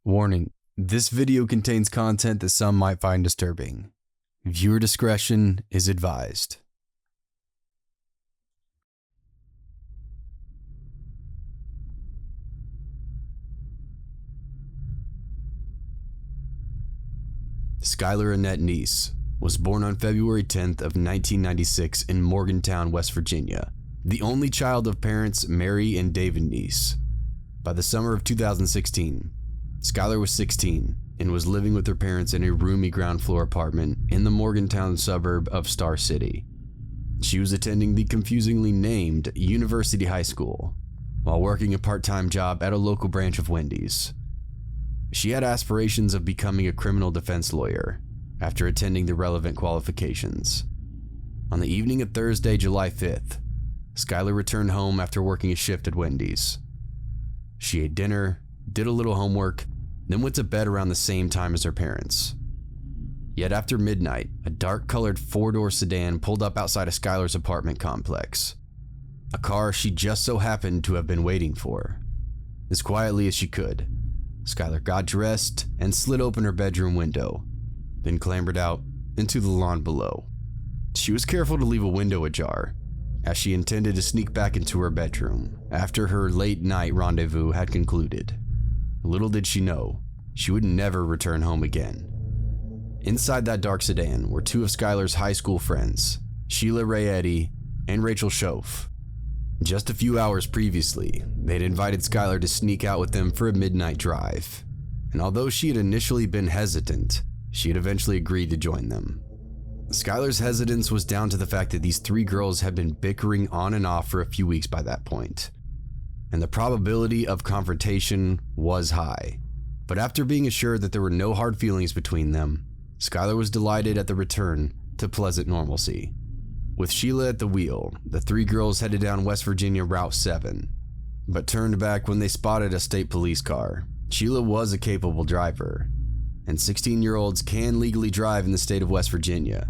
Warning, this video contains content that some might find disturbing. Viewer discretion is advised. Skylar Annette Neese was born on February 10th of 1996 in Morgantown, West Virginia, the only child of parents Mary and David Neese. By the summer of 2016, Skylar was 16 and was living with her parents in a roomy ground floor apartment in the Morgantown suburb of Star City. She was attending the confusingly named University High School while working a part-time job at a local branch of Wendy's. She had aspirations of becoming a criminal defense lawyer after attending the relevant qualifications. On the evening of Thursday, July 5th, Skylar returned home after working a shift at Wendy's. She ate dinner, did a little homework, then went to bed around the same time as her parents. Yet after midnight, a dark-colored four-door sedan pulled up outside of Skylar's apartment complex, a car she just so happened to have been waiting for. As quietly as she could, Skylar got dressed and slid open her bedroom window, then clambered out into the lawn below. She was careful to leave a window ajar, as she intended to sneak back into her bedroom after her late-night rendezvous had concluded. Little did she know, she would never return home again. Inside that dark sedan were two of Skylar's high school friends, Sheila Ray Eddy and Rachel Schoaf. Just a few hours previously, they'd invited Skylar to sneak out with them for a midnight drive, and although she had initially been hesitant, she had eventually agreed to join them. Skylar's hesitance was down to the fact that these three girls had been bickering on and off for a few weeks by that point, and the probability of confrontation was high. But after being assured that there were no hard feelings between them, Skylar was delighted at the return to pleasant normalcy. With Sheila at the wheel, the three girls headed down West Virginia Route 7, but turned back when they spotted a state police car. Sheila was a capable driver, and 16-year-olds can legally drive in the state of West Virginia.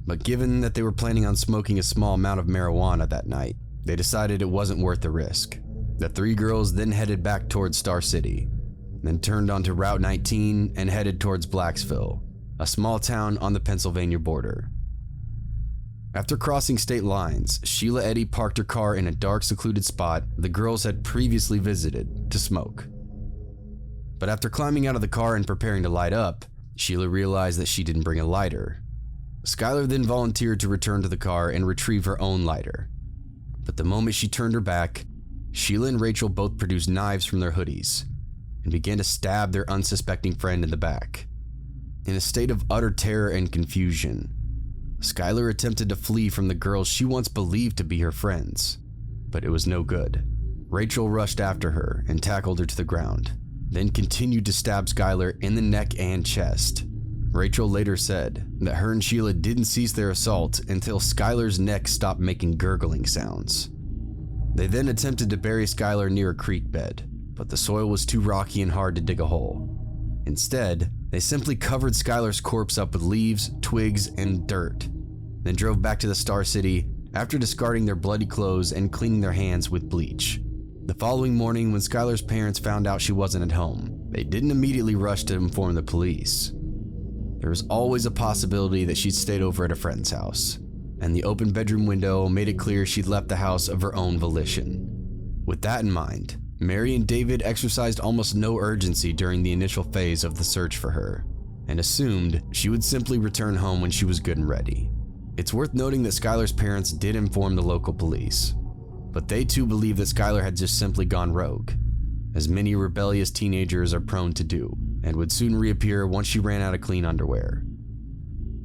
But given that they were planning on smoking a small amount of marijuana that night, they decided it wasn't worth the risk. The three girls then headed back towards Star City, then turned onto Route 19 and headed towards Blacksville, a small town on the Pennsylvania border. After crossing state lines, Sheila Eddy parked her car in a dark, secluded spot the girls had previously visited to smoke. But after climbing out of the car and preparing to light up, Sheila realized that she didn't bring a lighter. Skylar then volunteered to return to the car and retrieve her own lighter. But the moment she turned her back, Sheila and Rachel both produced knives from their hoodies and began to stab their unsuspecting friend in the back. In a state of utter terror and confusion, Skylar attempted to flee from the girls she once believed to be her friends, but it was no good. Rachel rushed after her and tackled her to the ground, then continued to stab Skylar in the neck and chest. Rachel later said that her and Sheila didn't cease their assault until Skylar's neck stopped making gurgling sounds. They then attempted to bury Skylar near a creek bed, but the soil was too rocky and hard to dig a hole. Instead, they simply covered Skylar's corpse up with leaves, twigs, and dirt, then drove back to the Star City after discarding their bloody clothes and cleaning their hands with bleach. The following morning, when Skylar's parents found out she wasn't at home, they didn't immediately rush to inform the police. There was always a possibility that she'd stayed over at a friend's house, and the open bedroom window made it clear she'd left the house of her own volition. With that in mind, Mary and David exercised almost no urgency during the initial phase of the search for her, and assumed she would simply return home when she was good and ready. It's worth noting that Skylar's parents did inform the local police, but they too believed that Skylar had just simply gone rogue, as many rebellious teenagers are prone to do, and would soon reappear once she ran out of clean underwear.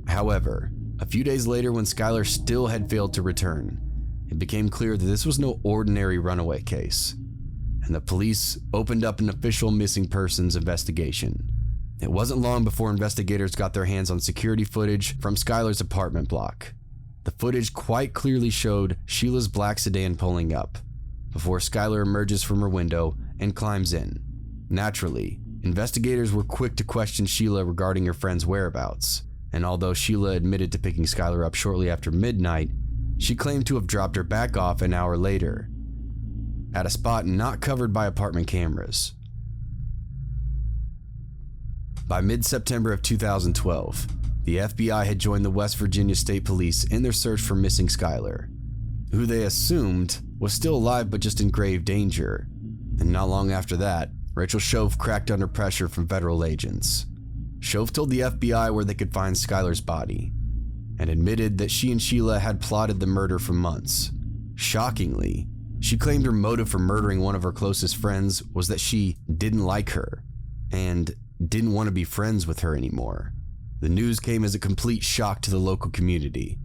However, a few days later, when Skylar still had failed to return, it became clear that this was no ordinary runaway case, and the police opened up an official missing persons investigation. It wasn't long before investigators got their hands on security footage from Skylar's apartment block. The footage quite clearly showed Sheila's black sedan pulling up, before Skylar emerges from her window and climbs in. Naturally, investigators were quick to question Sheila regarding her friend's whereabouts, and although Sheila admitted to picking Skylar up shortly after midnight, she claimed to have dropped her back off an hour later, at a spot not covered by apartment cameras. By mid-September of 2012, the FBI had joined the West Virginia State Police in their search for missing Skylar, who they assumed was still alive but just in grave danger. And not long after that, Rachel Shove cracked under pressure from federal agents. Shove told the FBI where they could find Skylar's body, and admitted that she and Sheila had plotted the murder for months. Shockingly, she claimed her motive for murdering one of her closest friends was that she didn't like her and didn't want to be friends with her anymore. The news came as a complete shock to the local community,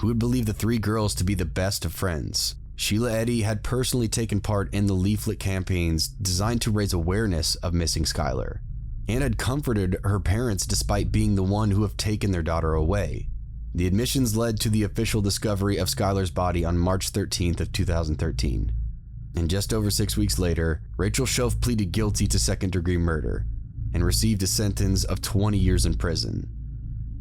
who would believe the three girls to be the best of friends. Sheila Eddy had personally taken part in the leaflet campaigns designed to raise awareness of missing Skylar, and had comforted her parents despite being the one who have taken their daughter away. The admissions led to the official discovery of Skylar's body on March 13th of 2013. And just over 6 weeks later, Rachel Shove pleaded guilty to second-degree murder and received a sentence of 20 years in prison.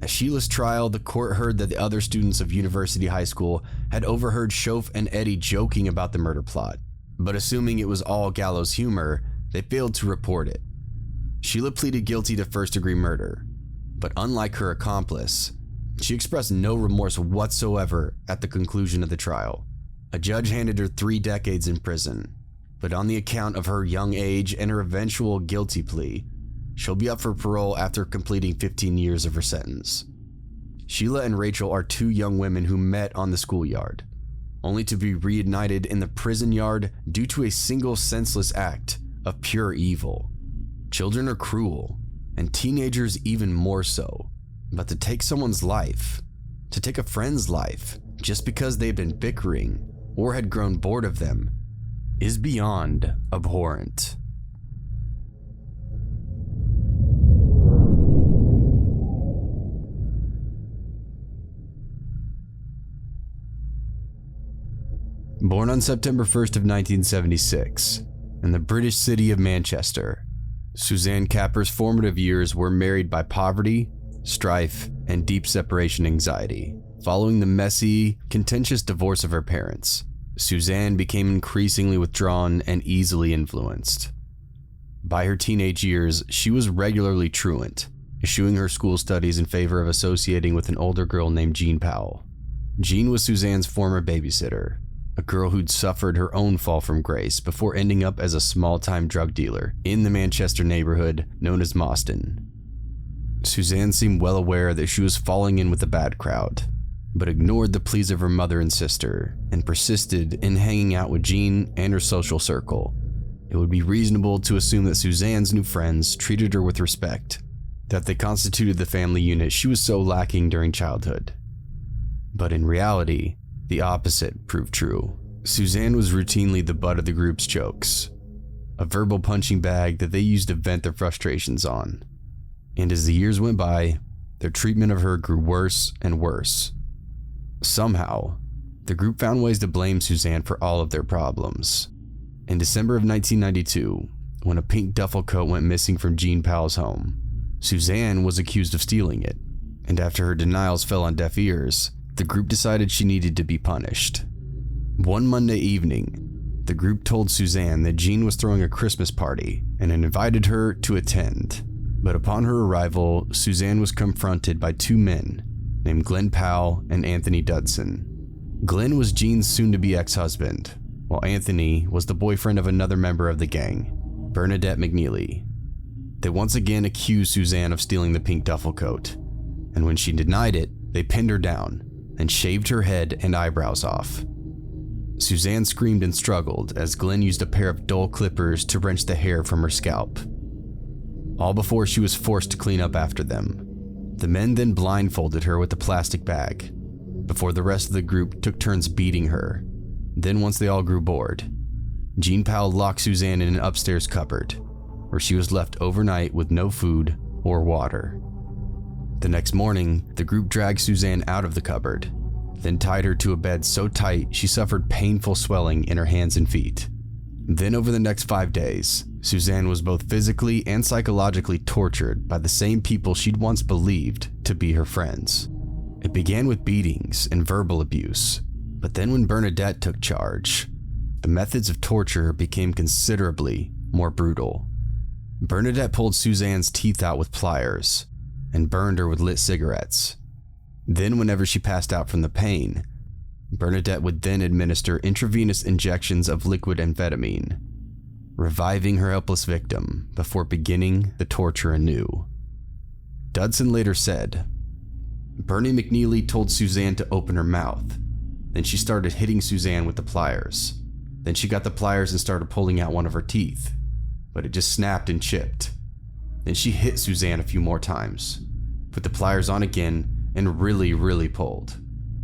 At Sheila's trial, the court heard that the other students of University High School had overheard Shove and Eddy joking about the murder plot, but assuming it was all gallows humor, they failed to report it. Sheila pleaded guilty to first-degree murder, but unlike her accomplice, she expressed no remorse whatsoever at the conclusion of the trial. A judge handed her 3 decades in prison, but on the account of her young age and her eventual guilty plea, she'll be up for parole after completing 15 years of her sentence. Sheila and Rachel are 2 young women who met on the schoolyard, only to be reunited in the prison yard due to a single senseless act of pure evil. Children are cruel, and teenagers even more so. But to take someone's life, to take a friend's life, just because they've been bickering or had grown bored of them, is beyond abhorrent. Born on September 1st of 1976, in the British city of Manchester, Suzanne Capper's formative years were marred by poverty, strife, and deep separation anxiety. Following the messy, contentious divorce of her parents, Suzanne became increasingly withdrawn and easily influenced. By her teenage years, she was regularly truant, eschewing her school studies in favor of associating with an older girl named Jean Powell. Jean was Suzanne's former babysitter, a girl who'd suffered her own fall from grace before ending up as a small-time drug dealer in the Manchester neighborhood known as Moston. Suzanne seemed well aware that she was falling in with the bad crowd, but ignored the pleas of her mother and sister and persisted in hanging out with Jean and her social circle. It would be reasonable to assume that Suzanne's new friends treated her with respect, that they constituted the family unit she was so lacking during childhood. But in reality, the opposite proved true. Suzanne was routinely the butt of the group's jokes, a verbal punching bag that they used to vent their frustrations on. And as the years went by, their treatment of her grew worse and worse. Somehow, the group found ways to blame Suzanne for all of their problems. In December of 1992, when a pink duffel coat went missing from Jean Powell's home, Suzanne was accused of stealing it, and after her denials fell on deaf ears, the group decided she needed to be punished. One Monday evening, the group told Suzanne that Jean was throwing a Christmas party and invited her to attend. But upon her arrival, Suzanne was confronted by 2 men named Glenn Powell and Anthony Dudson. Glenn was Jean's soon-to-be ex-husband, while Anthony was the boyfriend of another member of the gang, Bernadette McNeely. They once again accused Suzanne of stealing the pink duffel coat, and when she denied it, they pinned her down and shaved her head and eyebrows off. Suzanne screamed and struggled as Glenn used a pair of dull clippers to wrench the hair from her scalp, all before she was forced to clean up after them. The men then blindfolded her with a plastic bag, before the rest of the group took turns beating her. Then once they all grew bored, Jean Powell locked Suzanne in an upstairs cupboard, where she was left overnight with no food or water. The next morning, the group dragged Suzanne out of the cupboard, then tied her to a bed so tight she suffered painful swelling in her hands and feet. Then over the next 5 days, Suzanne was both physically and psychologically tortured by the same people she'd once believed to be her friends. It began with beatings and verbal abuse, but then when Bernadette took charge, the methods of torture became considerably more brutal. Bernadette pulled Suzanne's teeth out with pliers and burned her with lit cigarettes. Then, whenever she passed out from the pain, Bernadette would then administer intravenous injections of liquid amphetamine, reviving her helpless victim before beginning the torture anew. Dudson later said, "Bernie McNeely told Suzanne to open her mouth. Then she started hitting Suzanne with the pliers. Then she got the pliers and started pulling out one of her teeth, but it just snapped and chipped. Then she hit Suzanne a few more times, put the pliers on again, and really pulled.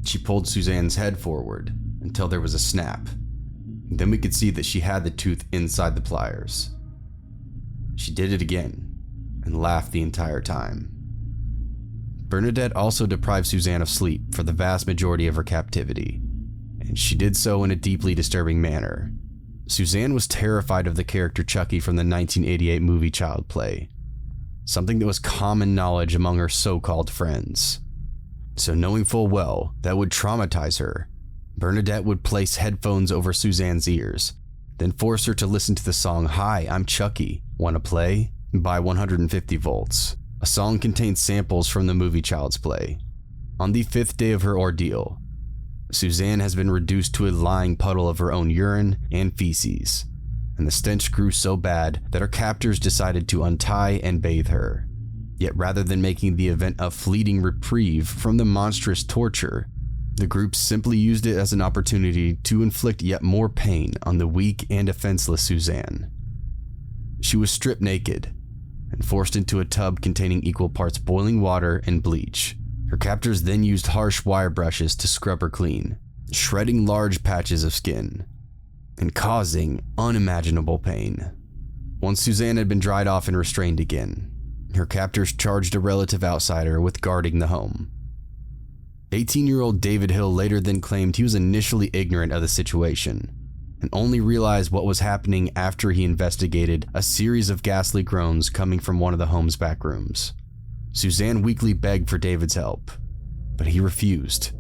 She pulled Suzanne's head forward until there was a snap. Then we could see that she had the tooth inside the pliers. She did it again and laughed the entire time." Bernadette also deprived Suzanne of sleep for the vast majority of her captivity, and she did so in a deeply disturbing manner. Suzanne was terrified of the character Chucky from the 1988 movie Child Play, something that was common knowledge among her so-called friends. So knowing full well that would traumatize her, Bernadette would place headphones over Suzanne's ears, then force her to listen to the song "Hi, I'm Chucky, Wanna Play?" by 150 volts. A song contained samples from the movie Child's Play. On the 5th day of her ordeal, Suzanne has been reduced to a lying puddle of her own urine and feces, and the stench grew so bad that her captors decided to untie and bathe her. Yet rather than making the event a fleeting reprieve from the monstrous torture, the group simply used it as an opportunity to inflict yet more pain on the weak and defenseless Suzanne. She was stripped naked and forced into a tub containing equal parts boiling water and bleach. Her captors then used harsh wire brushes to scrub her clean, shredding large patches of skin and causing unimaginable pain. Once Suzanne had been dried off and restrained again, her captors charged a relative outsider with guarding the home. 18-year-old David Hill later then claimed he was initially ignorant of the situation and only realized what was happening after he investigated a series of ghastly groans coming from one of the home's back rooms. Suzanne weakly begged for David's help, but he refused,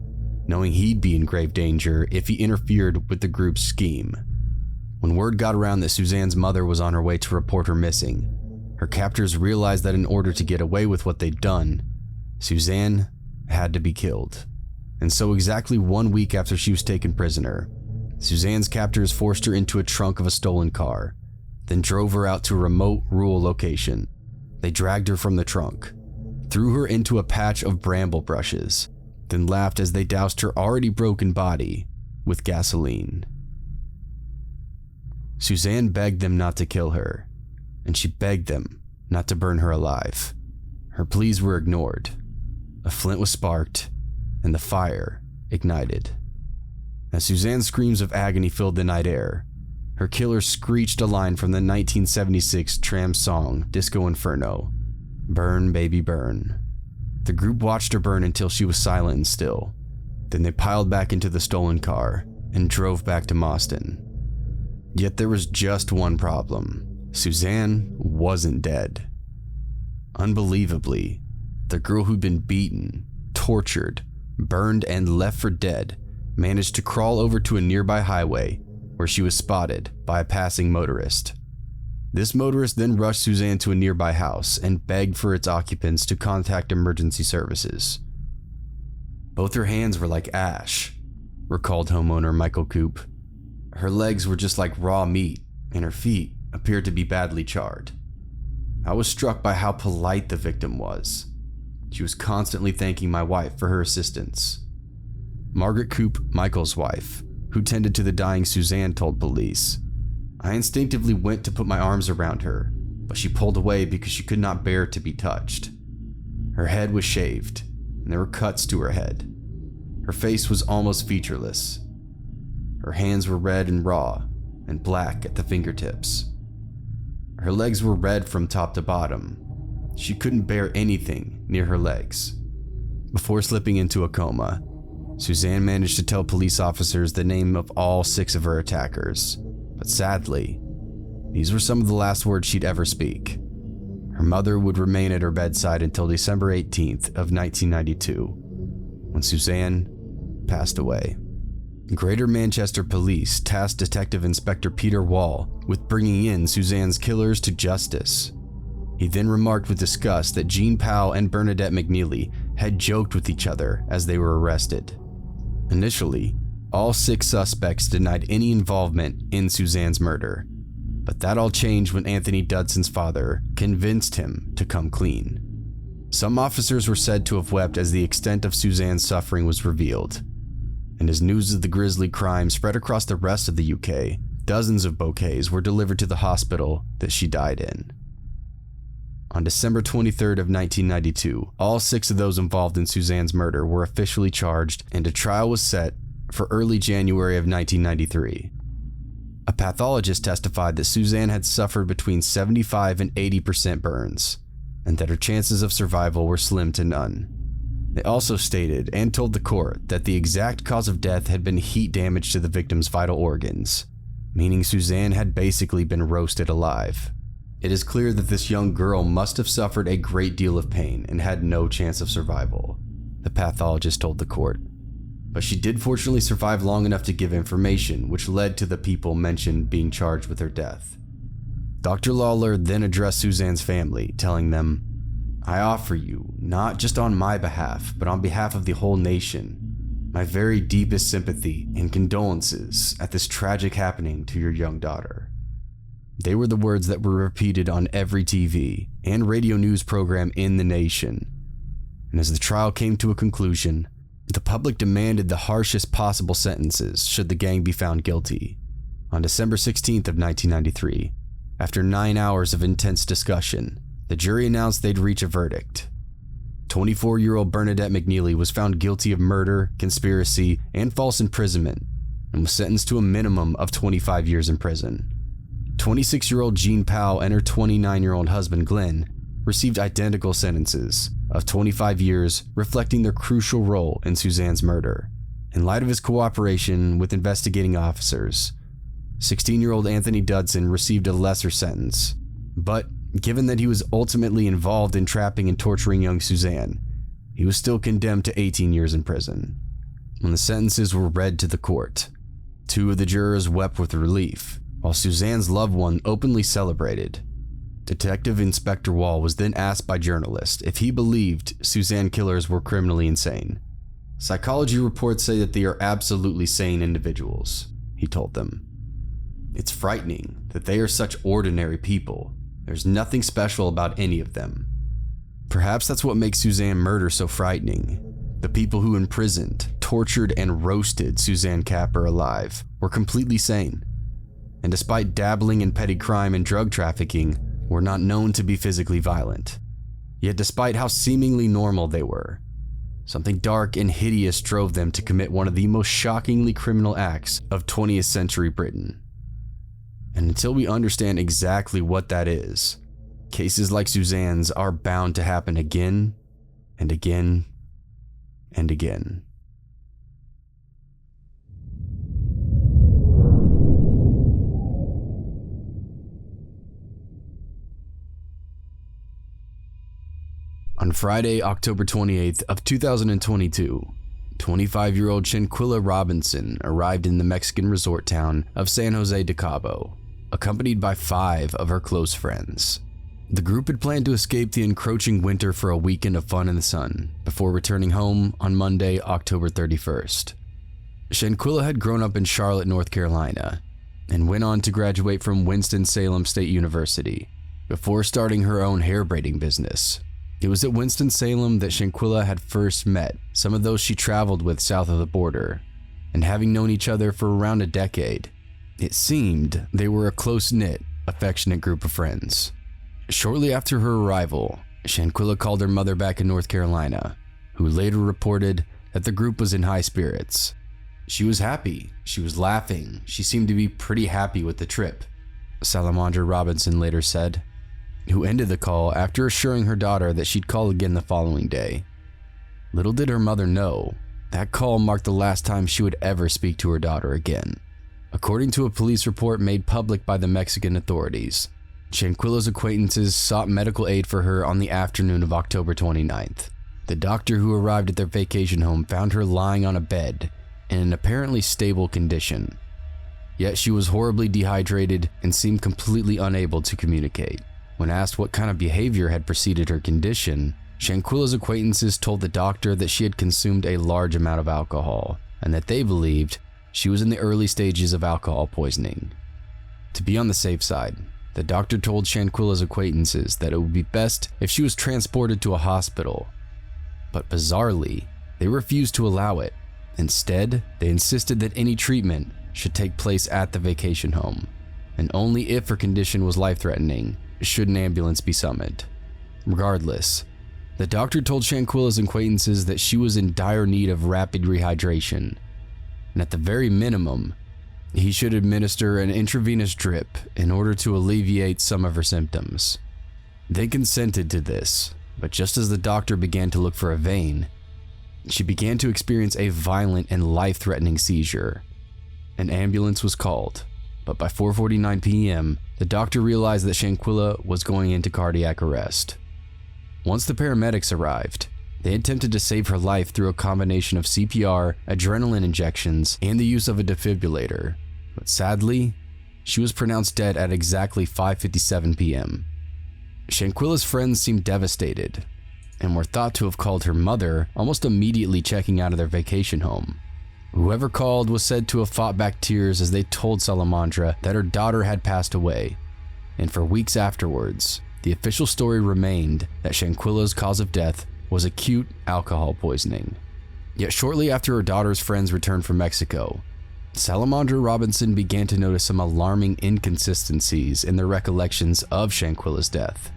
knowing he'd be in grave danger if he interfered with the group's scheme. When word got around that Suzanne's mother was on her way to report her missing, her captors realized that in order to get away with what they'd done, Suzanne had to be killed. And so exactly 1 week after she was taken prisoner, Suzanne's captors forced her into a trunk of a stolen car, then drove her out to a remote rural location. They dragged her from the trunk, threw her into a patch of bramble bushes, then laughed as they doused her already broken body with gasoline. Suzanne begged them not to kill her, and she begged them not to burn her alive. Her pleas were ignored. A flint was sparked, and the fire ignited. As Suzanne's screams of agony filled the night air, her killer screeched a line from the 1976 Tram song Disco Inferno, "Burn, baby, burn." The group watched her burn until she was silent and still. Then they piled back into the stolen car and drove back to Mauston. Yet there was just one problem. Suzanne wasn't dead. Unbelievably, the girl who'd been beaten, tortured, burned, and left for dead managed to crawl over to a nearby highway where she was spotted by a passing motorist. This motorist then rushed Suzanne to a nearby house and begged for its occupants to contact emergency services. "Both her hands were like ash," recalled homeowner Michael Coop. "Her legs were just like raw meat, and her feet appeared to be badly charred. I was struck by how polite the victim was. She was constantly thanking my wife for her assistance." Margaret Coop, Michael's wife, who tended to the dying Suzanne, told police, "I instinctively went to put my arms around her, but she pulled away because she could not bear to be touched. Her head was shaved, and there were cuts to her head. Her face was almost featureless. Her hands were red and raw, and black at the fingertips. Her legs were red from top to bottom. She couldn't bear anything near her legs." Before slipping into a coma, Suzanne managed to tell police officers the name of all 6 of her attackers, but sadly, these were some of the last words she'd ever speak. Her mother would remain at her bedside until December 18th of 1992, when Suzanne passed away. Greater Manchester Police tasked Detective Inspector Peter Wall with bringing in Suzanne's killers to justice, He then remarked with disgust that Jean Powell and Bernadette McNeely had joked with each other as they were arrested. Initially, all 6 suspects denied any involvement in Suzanne's murder, but that all changed when Anthony Dudson's father convinced him to come clean. Some officers were said to have wept as the extent of Suzanne's suffering was revealed, and as news of the grisly crime spread across the rest of the UK, dozens of bouquets were delivered to the hospital that she died in. On December 23rd of 1992, all 6 of those involved in Suzanne's murder were officially charged, and a trial was set for early January of 1993. A pathologist testified that Suzanne had suffered between 75 and 80% burns, and that her chances of survival were slim to none. They also stated and told the court that the exact cause of death had been heat damage to the victim's vital organs, meaning Suzanne had basically been roasted alive. It is clear that this young girl must have suffered a great deal of pain and had no chance of survival, the pathologist told the court. But she did fortunately survive long enough to give information, which led to the people mentioned being charged with her death. Dr. Lawler then addressed Suzanne's family, telling them, "I offer you, not just on my behalf, but on behalf of the whole nation, my very deepest sympathy and condolences at this tragic happening to your young daughter." They were the words that were repeated on every TV and radio news program in the nation. And as the trial came to a conclusion, the public demanded the harshest possible sentences should the gang be found guilty. On December 16th of 1993, after 9 hours of intense discussion, the jury announced they'd reach a verdict. 24-year-old Bernadette McNeely was found guilty of murder, conspiracy, and false imprisonment, and was sentenced to a minimum of 25 years in prison. 26-year-old Jean Powell and her 29-year-old husband Glenn received identical sentences of 25 years, reflecting their crucial role in Suzanne's murder. In light of his cooperation with investigating officers, 16-year-old Anthony Dudson received a lesser sentence, but given that he was ultimately involved in trapping and torturing young Suzanne, he was still condemned to 18 years in prison. When the sentences were read to the court, 2 of the jurors wept with relief, while Suzanne's loved one openly celebrated. Detective Inspector Wall was then asked by journalists if he believed Suzanne killers were criminally insane. "Psychology reports say that they are absolutely sane individuals," he told them. "It's frightening that they are such ordinary people. There's nothing special about any of them." Perhaps that's what makes Suzanne murder so frightening. The people who imprisoned, tortured, and roasted Suzanne Capper alive were completely sane, and despite dabbling in petty crime and drug trafficking, were not known to be physically violent. Yet despite how seemingly normal they were, something dark and hideous drove them to commit one of the most shockingly criminal acts of 20th century Britain. And until we understand exactly what that is, cases like Suzanne's are bound to happen again and again and again. On Friday, October 28th of 2022, 25-year-old Shanquella Robinson arrived in the Mexican resort town of San Jose de Cabo, accompanied by 5 of her close friends. The group had planned to escape the encroaching winter for a weekend of fun in the sun, before returning home on Monday, October 31st. Shanquella had grown up in Charlotte, North Carolina, and went on to graduate from Winston-Salem State University, before starting her own hair braiding business. It was at Winston-Salem that Shanquella had first met some of those she traveled with south of the border, and having known each other for around a decade, it seemed they were a close-knit, affectionate group of friends. Shortly after her arrival, Shanquella called her mother back in North Carolina, who later reported that the group was in high spirits. She was happy, she was laughing, she seemed to be pretty happy with the trip, Salamandra Robinson later said, who ended the call after assuring her daughter that she'd call again the following day. Little did her mother know, that call marked the last time she would ever speak to her daughter again. According to a police report made public by the Mexican authorities, Shanquella's acquaintances sought medical aid for her on the afternoon of October 29th. The doctor who arrived at their vacation home found her lying on a bed in an apparently stable condition. Yet she was horribly dehydrated and seemed completely unable to communicate. When asked what kind of behavior had preceded her condition, Shanquella's acquaintances told the doctor that she had consumed a large amount of alcohol and that they believed she was in the early stages of alcohol poisoning. To be on the safe side, the doctor told Shanquella's acquaintances that it would be best if she was transported to a hospital. But bizarrely, they refused to allow it. Instead, they insisted that any treatment should take place at the vacation home, and only if her condition was life-threatening should an ambulance be summoned. Regardless, the doctor told Shanquella's acquaintances that she was in dire need of rapid rehydration, and at the very minimum, he should administer an intravenous drip in order to alleviate some of her symptoms. They consented to this, but just as the doctor began to look for a vein, she began to experience a violent and life-threatening seizure. An ambulance was called, but by 4:49 p.m., the doctor realized that Shanquella was going into cardiac arrest. Once the paramedics arrived, they attempted to save her life through a combination of CPR, adrenaline injections, and the use of a defibrillator, but sadly, she was pronounced dead at exactly 5:57 p.m. Shanquella's friends seemed devastated and were thought to have called her mother almost immediately checking out of their vacation home. Whoever called was said to have fought back tears as they told Salamandra that her daughter had passed away, and for weeks afterwards, the official story remained that Shanquella's cause of death was acute alcohol poisoning. Yet shortly after her daughter's friends returned from Mexico, Salamandra Robinson began to notice some alarming inconsistencies in their recollections of Shanquella's death.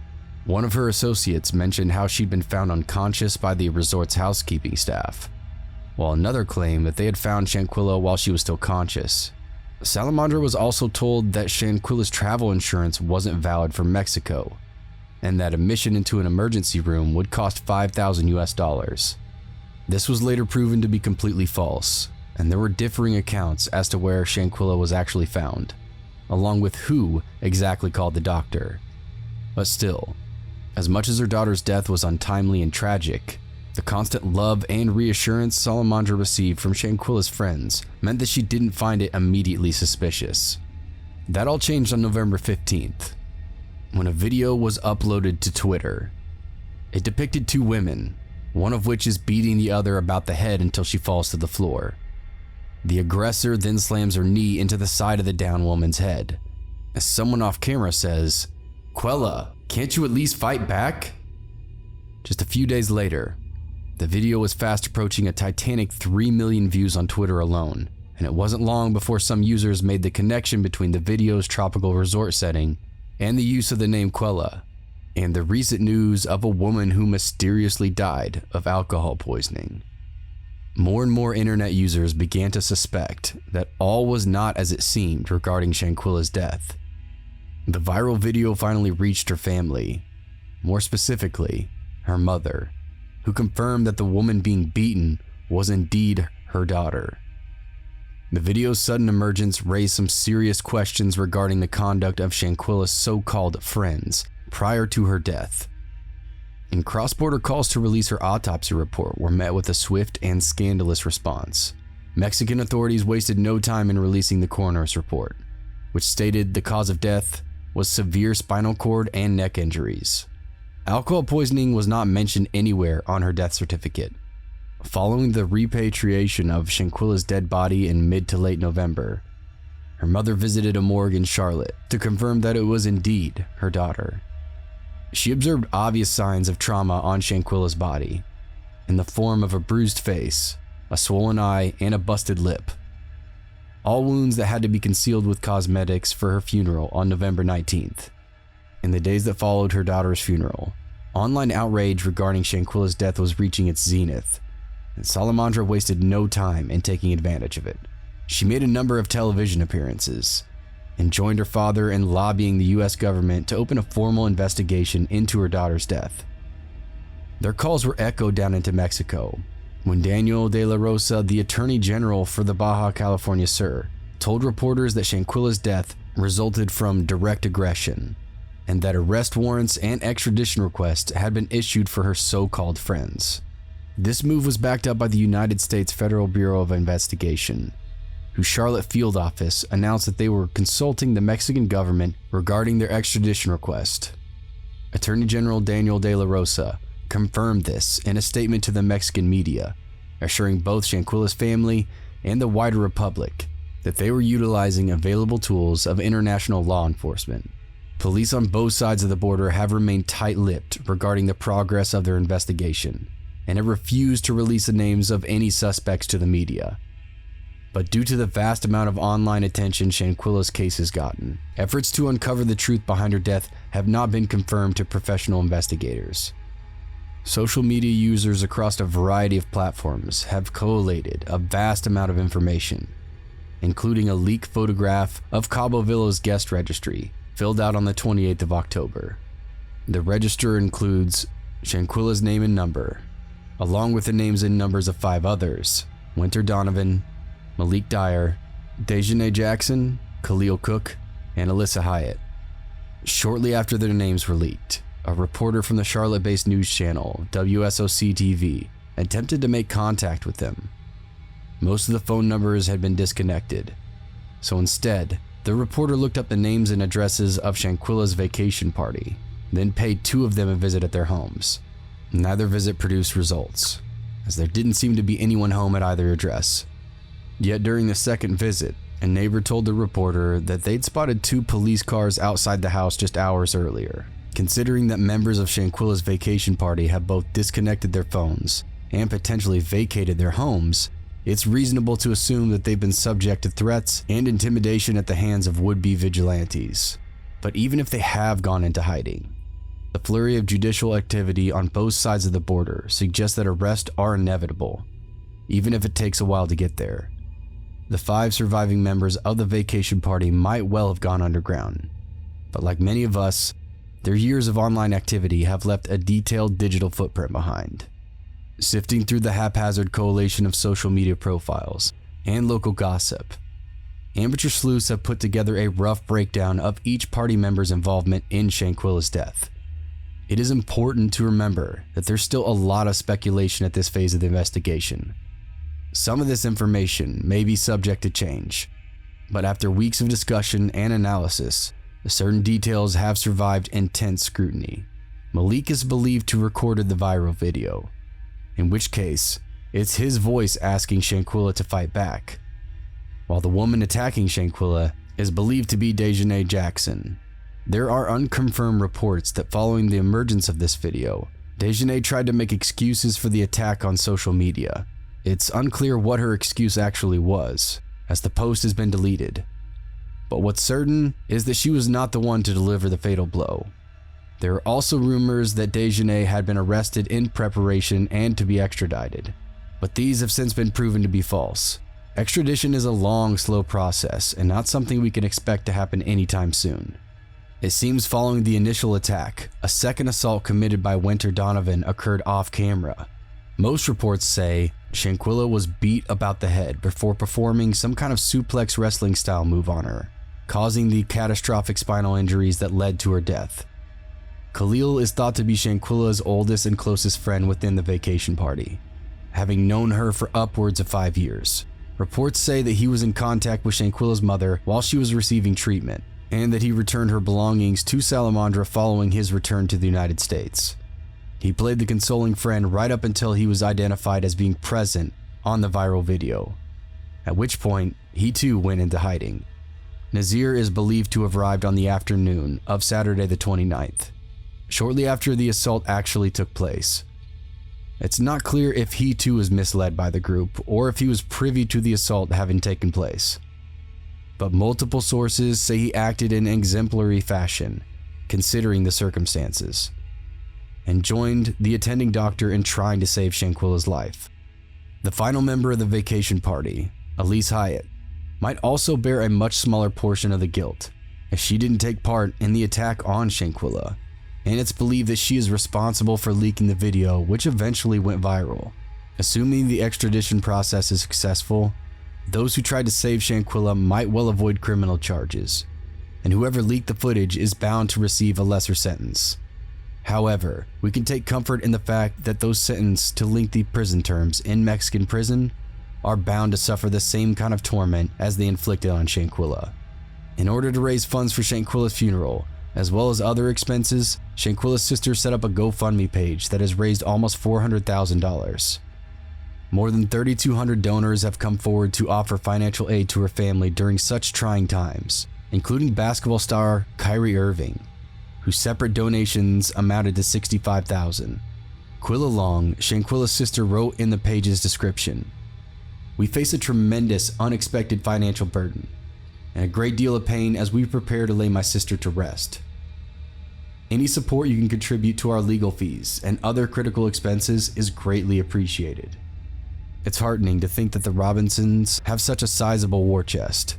One of her associates mentioned how she'd been found unconscious by the resort's housekeeping staff, while another claimed that they had found Shanquella while she was still conscious. Salamandra was also told that Shanquella's travel insurance wasn't valid for Mexico, and that admission into an emergency room would cost $5,000. This was later proven to be completely false, and there were differing accounts as to where Shanquella was actually found, along with who exactly called the doctor. But still, as much as her daughter's death was untimely and tragic, the constant love and reassurance Salamandra received from Shanquella's friends meant that she didn't find it immediately suspicious. That all changed on November 15th, when a video was uploaded to Twitter. It depicted two women, one of which is beating the other about the head until she falls to the floor. The aggressor then slams her knee into the side of the down woman's head, as someone off camera says, "Quella, can't you at least fight back?" Just a few days later, the video was fast approaching a titanic 3 million views on Twitter alone, and it wasn't long before some users made the connection between the video's tropical resort setting and the use of the name Quella, and the recent news of a woman who mysteriously died of alcohol poisoning. More and more internet users began to suspect that all was not as it seemed regarding Shanquella's death. The viral video finally reached her family, more specifically, her mother, who confirmed that the woman being beaten was indeed her daughter. The video's sudden emergence raised some serious questions regarding the conduct of Shanquella's so-called friends prior to her death. And cross-border calls to release her autopsy report were met with a swift and scandalous response. Mexican authorities wasted no time in releasing the coroner's report, which stated the cause of death was severe spinal cord and neck injuries. Alcohol poisoning was not mentioned anywhere on her death certificate. Following the repatriation of Shanquella's dead body in mid to late November, her mother visited a morgue in Charlotte to confirm that it was indeed her daughter. She observed obvious signs of trauma on Shanquella's body, in the form of a bruised face, a swollen eye, and a busted lip. All wounds that had to be concealed with cosmetics for her funeral on November 19th. In the days that followed her daughter's funeral, online outrage regarding Shanquella's death was reaching its zenith, and Salamandra wasted no time in taking advantage of it. She made a number of television appearances, and joined her father in lobbying the US government to open a formal investigation into her daughter's death. Their calls were echoed down into Mexico, when Daniel de la Rosa, the Attorney General for the Baja California Sur, told reporters that Shanquella's death resulted from direct aggression, and that arrest warrants and extradition requests had been issued for her so-called friends. This move was backed up by the United States Federal Bureau of Investigation, whose Charlotte field office announced that they were consulting the Mexican government regarding their extradition request. Attorney General Daniel De La Rosa confirmed this in a statement to the Mexican media, assuring both Shanquella's family and the wider public that they were utilizing available tools of international law enforcement. Police on both sides of the border have remained tight-lipped regarding the progress of their investigation and have refused to release the names of any suspects to the media. But due to the vast amount of online attention Shanquella's case has gotten, efforts to uncover the truth behind her death have not been confirmed to professional investigators. Social media users across a variety of platforms have collated a vast amount of information, including a leaked photograph of Cabo Villa's guest registry filled out on the 28th of October. The register includes Shanquella's name and number, along with the names and numbers of 5 others: Winter Donovan, Malik Dyer, Dejanay Jackson, Khalil Cook, and Alyssa Hyatt. Shortly after their names were leaked, a reporter from the Charlotte-based news channel WSOC-TV attempted to make contact with them. Most of the phone numbers had been disconnected, so instead, the reporter looked up the names and addresses of Shanquella's vacation party, then paid 2 of them a visit at their homes. Neither visit produced results, as there didn't seem to be anyone home at either address. Yet during the second visit, a neighbor told the reporter that they'd spotted 2 police cars outside the house just hours earlier. Considering that members of Shanquella's vacation party have both disconnected their phones and potentially vacated their homes, it's reasonable to assume that they've been subject to threats and intimidation at the hands of would-be vigilantes. But even if they have gone into hiding, the flurry of judicial activity on both sides of the border suggests that arrests are inevitable, even if it takes a while to get there. The 5 surviving members of the vacation party might well have gone underground, but like many of us, their years of online activity have left a detailed digital footprint behind. Sifting through the haphazard collation of social media profiles and local gossip, amateur sleuths have put together a rough breakdown of each party member's involvement in Shanquella's death. It is important to remember that there's still a lot of speculation at this phase of the investigation. Some of this information may be subject to change, but after weeks of discussion and analysis, certain details have survived intense scrutiny. Malik is believed to have recorded the viral video, in which case, it's his voice asking Shanquella to fight back, while the woman attacking Shanquella is believed to be Dejanay Jackson. There are unconfirmed reports that following the emergence of this video, Dejanay tried to make excuses for the attack on social media. It's unclear what her excuse actually was, as the post has been deleted. But what's certain is that she was not the one to deliver the fatal blow. There are also rumors that Dejanay had been arrested in preparation and to be extradited, but these have since been proven to be false. Extradition is a long, slow process and not something we can expect to happen anytime soon. It seems following the initial attack, a second assault committed by Winter Donovan occurred off camera. Most reports say Shanquella was beat about the head before performing some kind of suplex wrestling style move on her, causing the catastrophic spinal injuries that led to her death. Khalil is thought to be Shanquella's oldest and closest friend within the vacation party, having known her for upwards of 5 years. Reports say that he was in contact with Shanquella's mother while she was receiving treatment, and that he returned her belongings to Salamandra following his return to the United States. He played the consoling friend right up until he was identified as being present on the viral video, at which point he too went into hiding. Nazir is believed to have arrived on the afternoon of Saturday the 29th, shortly after the assault actually took place. It's not clear if he too was misled by the group or if he was privy to the assault having taken place, but multiple sources say he acted in exemplary fashion, considering the circumstances, and joined the attending doctor in trying to save Shanquella's life. The final member of the vacation party, Alyssa Hyatt, might also bear a much smaller portion of the guilt, as she didn't take part in the attack on Shanquella, and it's believed that she is responsible for leaking the video, which eventually went viral. Assuming the extradition process is successful, those who tried to save Shanquella might well avoid criminal charges, and whoever leaked the footage is bound to receive a lesser sentence. However, we can take comfort in the fact that those sentenced to lengthy prison terms in Mexican prison are bound to suffer the same kind of torment as they inflicted on Shanquella. In order to raise funds for Shanquella's funeral, As well as other expenses, Shanquella's sister set up a GoFundMe page that has raised almost $400,000. More than 3,200 donors have come forward to offer financial aid to her family during such trying times, including basketball star Kyrie Irving, whose separate donations amounted to $65,000. Quilla Long, Shanquella's sister, wrote in the page's description, "We face a tremendous, unexpected financial burden and a great deal of pain as we prepare to lay my sister to rest. Any support you can contribute to our legal fees and other critical expenses is greatly appreciated." It's heartening to think that the Robinsons have such a sizable war chest,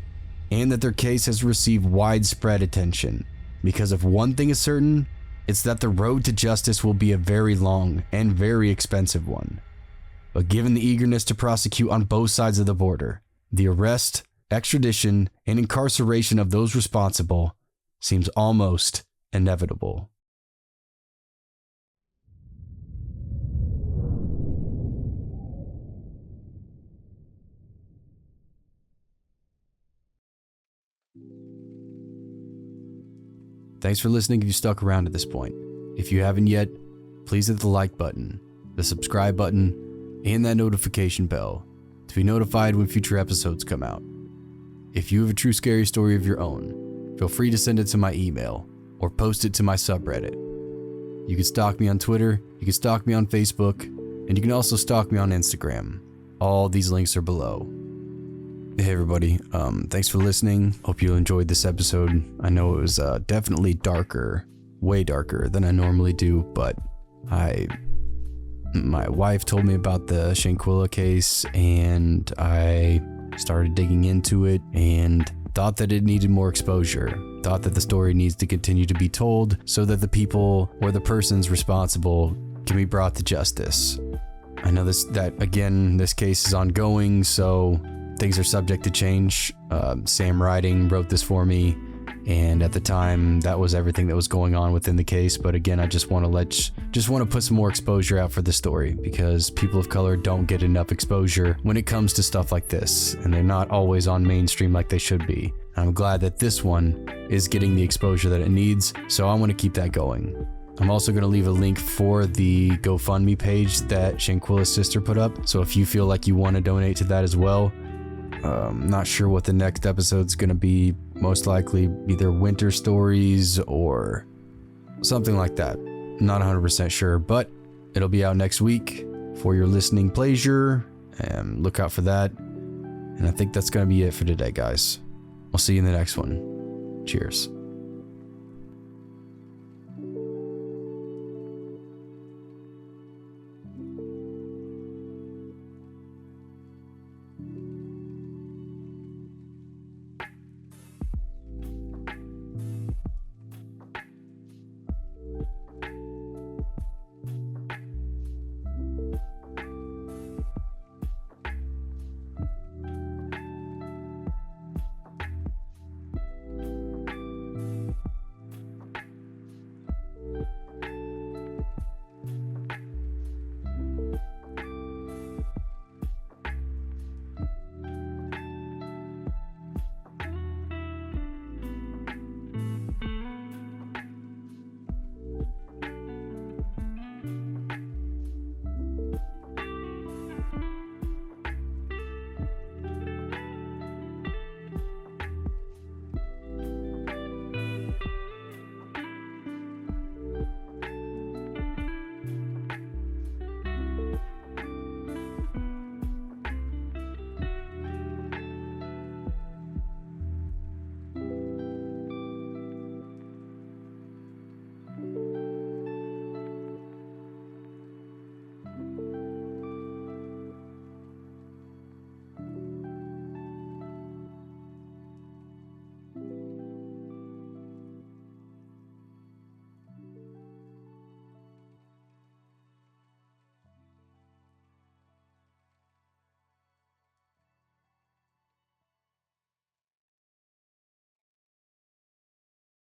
and that their case has received widespread attention, because if one thing is certain, it's that the road to justice will be a very long and very expensive one. But given the eagerness to prosecute on both sides of the border, the arrest, extradition, and incarceration of those responsible seems almost inevitable. Thanks for listening if you stuck around to this point. If you haven't yet, please hit the like button, the subscribe button, and that notification bell to be notified when future episodes come out. If you have a true scary story of your own, feel free to send it to my email or post it to my subreddit. You can stalk me on Twitter, you can stalk me on Facebook, and you can also stalk me on Instagram. All these links are below. Hey everybody, thanks for listening. Hope you enjoyed this episode. I know it was definitely darker, way darker than I normally do, but my wife told me about the Shanquella case and I started digging into it and thought that it needed more exposure. Thought that the story needs to continue to be told so that the people or the persons responsible can be brought to justice. I know this case is ongoing, so things are subject to change. Sam Riding wrote this for me, and at the time that was everything that was going on within the case. But again, I just want to put some more exposure out for the story, because people of color don't get enough exposure when it comes to stuff like this, and they're not always on mainstream like they should be. I'm glad that this one is getting the exposure that it needs, so I want to keep that going. I'm also going to leave a link for the GoFundMe page that Shanquella's sister put up, so if you feel like you want to donate to that as well. Not sure what the next episode's gonna be. Most likely either winter stories or something like that. Not 100% sure, but it'll be out next week for your listening pleasure, and look out for that. And I think that's gonna be it for today, guys. I'll see you in the next one. Cheers.